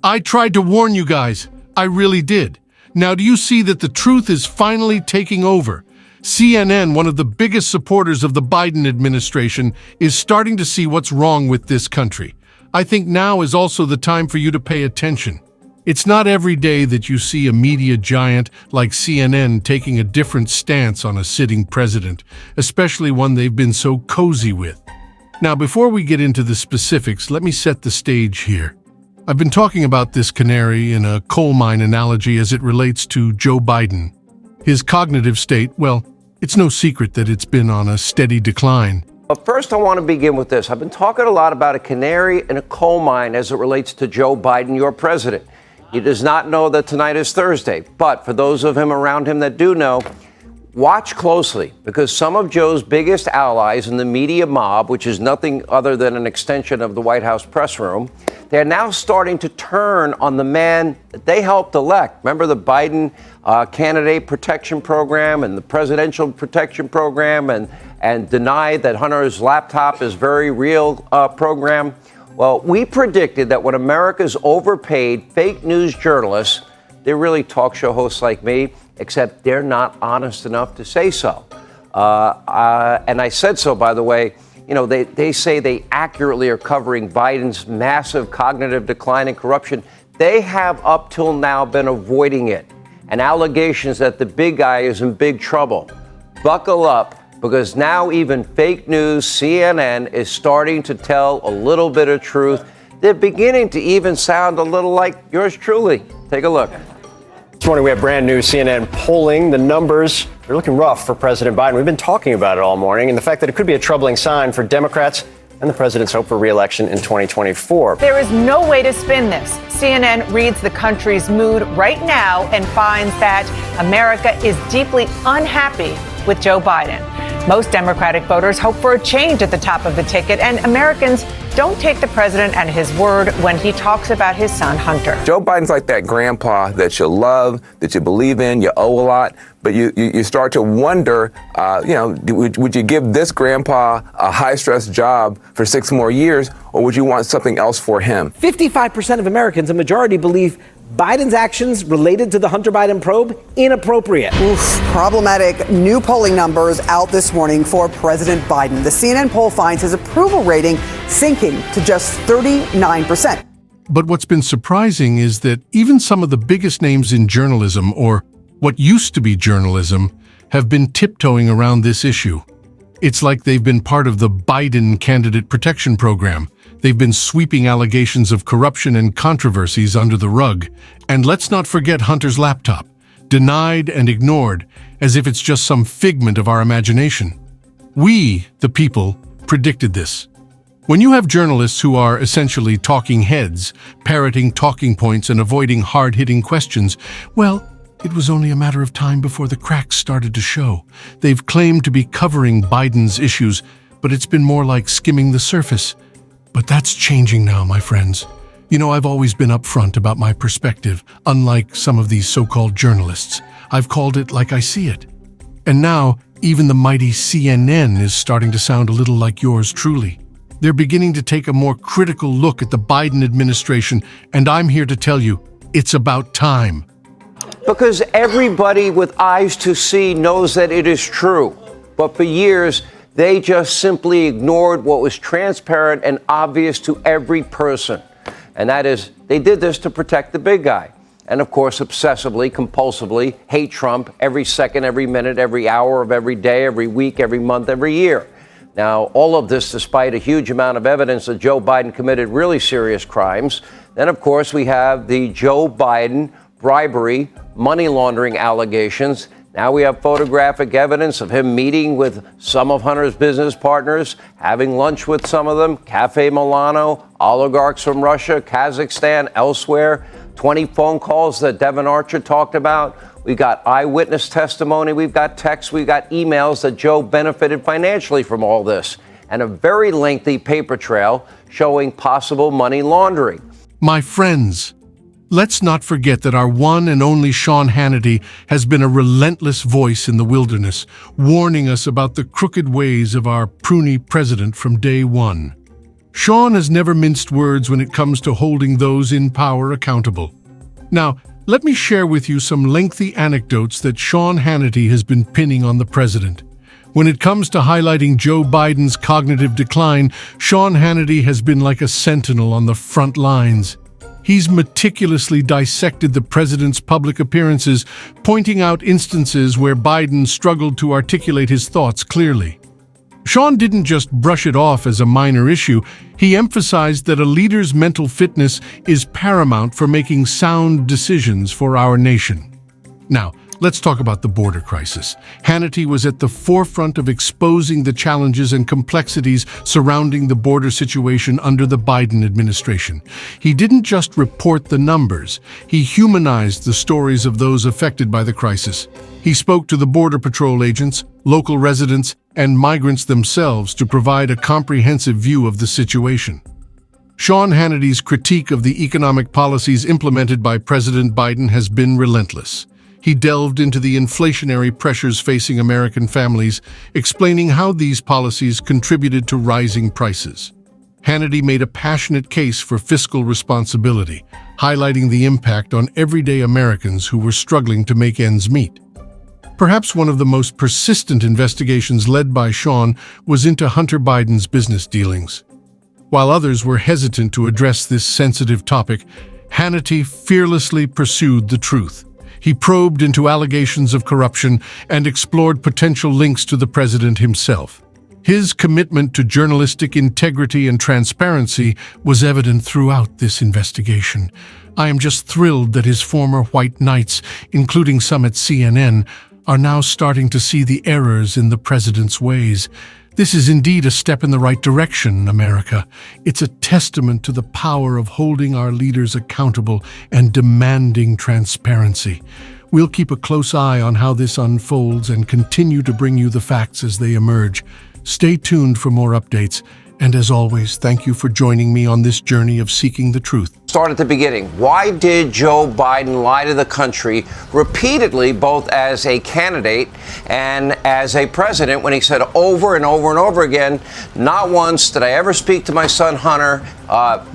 I tried to warn you guys. I really did. Now do you see that the truth is finally taking over? CNN, one of the biggest supporters of the Biden administration, is starting to see what's wrong with this country. I think now is also the time for you to pay attention. It's not every day that you see a media giant like CNN taking a different stance on a sitting president, especially one they've been so cozy with. Now, before we get into the specifics, let me set the stage here. I've been talking about this canary in a coal mine analogy as it relates to Joe Biden. His cognitive state, well, it's no secret that it's been on a steady decline. But first, I want to begin with this. I've been talking a lot about a canary in a coal mine as it relates to Joe Biden, your president. He does not know that tonight is Thursday. But for those of him around him that do know, watch closely, because some of Joe's biggest allies in the media mob, which is nothing other than an extension of the White House press room, they're now starting to turn on the man that they helped elect. Remember the Biden candidate protection program and the presidential protection program and deny that Hunter's laptop is very real program? Well, we predicted that when America's overpaid fake news journalists, they're really talk show hosts like me, except they're not honest enough to say so. And I said so, by the way. You know, they say they accurately are covering Biden's massive cognitive decline and corruption. They have up till now been avoiding it. And allegations that the big guy is in big trouble. Buckle up, because now even fake news, CNN, is starting to tell a little bit of truth. They're beginning to even sound a little like yours truly. Take a look. This morning we have brand new CNN polling. The numbers, they're looking rough for President Biden. We've been talking about it all morning, and the fact that it could be a troubling sign for Democrats and the president's hope for re-election in 2024. There is no way to spin this. CNN reads the country's mood right now and finds that America is deeply unhappy with Joe Biden. Most Democratic voters hope for a change at the top of the ticket, and Americans don't take the president at his word when he talks about his son, Hunter. Joe Biden's like that grandpa that you love, that you believe in, you owe a lot, but you start to wonder, would you give this grandpa a high-stress job for 6 more years, or would you want something else for him? 55% of Americans, a majority, believe Biden's actions related to the Hunter Biden probe inappropriate. Oof, problematic new polling numbers out this morning for President Biden. The CNN poll finds his approval rating sinking to just 39%. But what's been surprising is that even some of the biggest names in journalism, or what used to be journalism, have been tiptoeing around this issue. It's like they've been part of the Biden candidate protection program. They've been sweeping allegations of corruption and controversies under the rug. And let's not forget Hunter's laptop, denied and ignored as if it's just some figment of our imagination. We, the people, predicted this. When you have journalists who are essentially talking heads, parroting talking points and avoiding hard-hitting questions, well, it was only a matter of time before the cracks started to show. They've claimed to be covering Biden's issues, but it's been more like skimming the surface. But that's changing now, my friends. You know, I've always been upfront about my perspective, unlike some of these so-called journalists. I've called it like I see it. And now, even the mighty CNN is starting to sound a little like yours truly. They're beginning to take a more critical look at the Biden administration, and I'm here to tell you, it's about time. Because everybody with eyes to see knows that it is true. But for years, they just simply ignored what was transparent and obvious to every person. And that is, they did this to protect the big guy. And of course, obsessively, compulsively, hate Trump every second, every minute, every hour of every day, every week, every month, every year. Now, all of this despite a huge amount of evidence that Joe Biden committed really serious crimes. Then, of course, we have the Joe Biden bribery, money laundering allegations. Now we have photographic evidence of him meeting with some of Hunter's business partners, having lunch with some of them, Cafe Milano, oligarchs from Russia, Kazakhstan, elsewhere, 20 phone calls that Devin Archer talked about. We've got eyewitness testimony, we've got texts, we've got emails that Joe benefited financially from all this, and a very lengthy paper trail showing possible money laundering. My friends, let's not forget that our one and only Sean Hannity has been a relentless voice in the wilderness, warning us about the crooked ways of our pruny president from day one. Sean has never minced words when it comes to holding those in power accountable. Now, let me share with you some lengthy anecdotes that Sean Hannity has been pinning on the president. When it comes to highlighting Joe Biden's cognitive decline, Sean Hannity has been like a sentinel on the front lines. He's meticulously dissected the president's public appearances, pointing out instances where Biden struggled to articulate his thoughts clearly. Sean didn't just brush it off as a minor issue. He emphasized that a leader's mental fitness is paramount for making sound decisions for our nation. Now, let's talk about the border crisis. Hannity was at the forefront of exposing the challenges and complexities surrounding the border situation under the Biden administration. He didn't just report the numbers, he humanized the stories of those affected by the crisis. He spoke to the Border Patrol agents, local residents, and migrants themselves to provide a comprehensive view of the situation. Sean Hannity's critique of the economic policies implemented by President Biden has been relentless. He delved into the inflationary pressures facing American families, explaining how these policies contributed to rising prices. Hannity made a passionate case for fiscal responsibility, highlighting the impact on everyday Americans who were struggling to make ends meet. Perhaps one of the most persistent investigations led by Sean was into Hunter Biden's business dealings. While others were hesitant to address this sensitive topic, Hannity fearlessly pursued the truth. He probed into allegations of corruption and explored potential links to the president himself. His commitment to journalistic integrity and transparency was evident throughout this investigation. I am just thrilled that his former white knights, including some at CNN, are now starting to see the errors in the president's ways. This is indeed a step in the right direction, America. It's a testament to the power of holding our leaders accountable and demanding transparency. We'll keep a close eye on how this unfolds and continue to bring you the facts as they emerge. Stay tuned for more updates. And as always, thank you for joining me on this journey of seeking the truth. Start at the beginning. Why did Joe Biden lie to the country repeatedly, both as a candidate and as a president, when he said over and over and over again, not once did I ever speak to my son Hunter?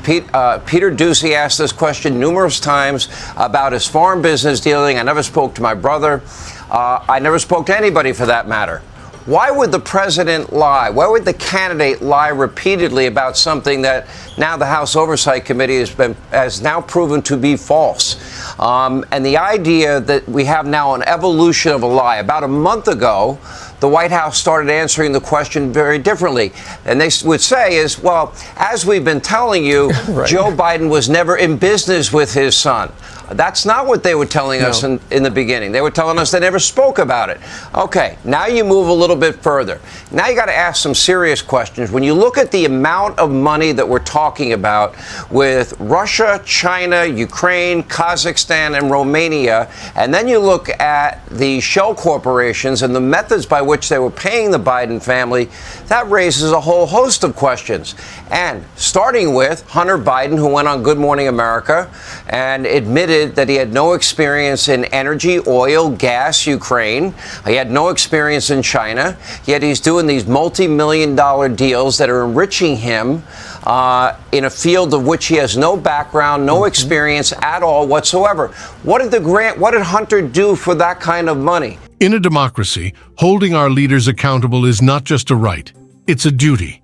Peter Doocy asked this question numerous times about his foreign business dealing. I never spoke to my brother. I never spoke to anybody for that matter. Why would the president lie? Why would the candidate lie repeatedly about something that now the House Oversight Committee has now proven to be false? And the idea that we have now an evolution of a lie. About a month ago, the White House started answering the question very differently. And they would say is, well, as we've been telling you, right. Joe Biden was never in business with his son. That's not what they were telling us in the beginning. They were telling us they never spoke about it. Okay, now you move a little bit further. Now you got to ask some serious questions. When you look at the amount of money that we're talking about with Russia, China, Ukraine, Kazakhstan, and Romania, and then you look at the shell corporations and the methods by which they were paying the Biden family, that raises a whole host of questions. And starting with Hunter Biden, who went on Good Morning America and admitted that he had no experience in energy, oil, gas, Ukraine. He had no experience in China, yet he's doing these multi-million-dollar deals that are enriching him in a field of which he has no background, no experience at all whatsoever. What did Hunter do for that kind of money? In a democracy, holding our leaders accountable is not just a right, it's a duty.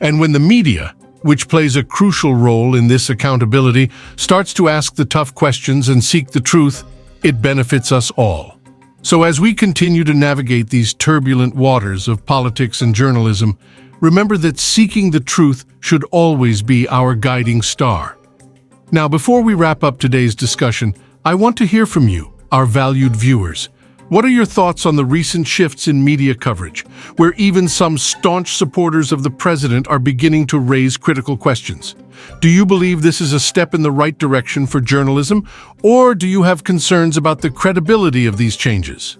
And when the media, which plays a crucial role in this accountability, starts to ask the tough questions and seek the truth, it benefits us all. So as we continue to navigate these turbulent waters of politics and journalism, remember that seeking the truth should always be our guiding star. Now, before we wrap up today's discussion, I want to hear from you, our valued viewers. What are your thoughts on the recent shifts in media coverage, where even some staunch supporters of the president are beginning to raise critical questions? Do you believe this is a step in the right direction for journalism, or do you have concerns about the credibility of these changes?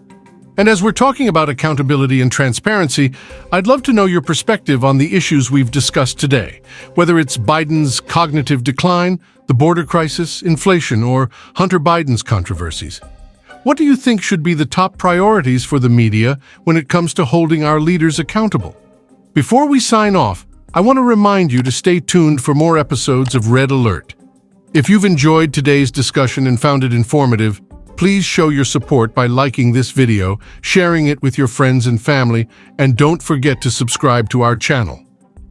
And as we're talking about accountability and transparency, I'd love to know your perspective on the issues we've discussed today, whether it's Biden's cognitive decline, the border crisis, inflation, or Hunter Biden's controversies. What do you think should be the top priorities for the media when it comes to holding our leaders accountable? Before we sign off, I want to remind you to stay tuned for more episodes of Red Alert. If you've enjoyed today's discussion and found it informative, please show your support by liking this video, sharing it with your friends and family, and don't forget to subscribe to our channel.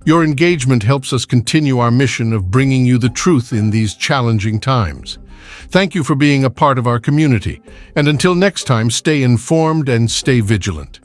Your engagement helps us continue our mission of bringing you the truth in these challenging times. Thank you for being a part of our community, and until next time, stay informed and stay vigilant.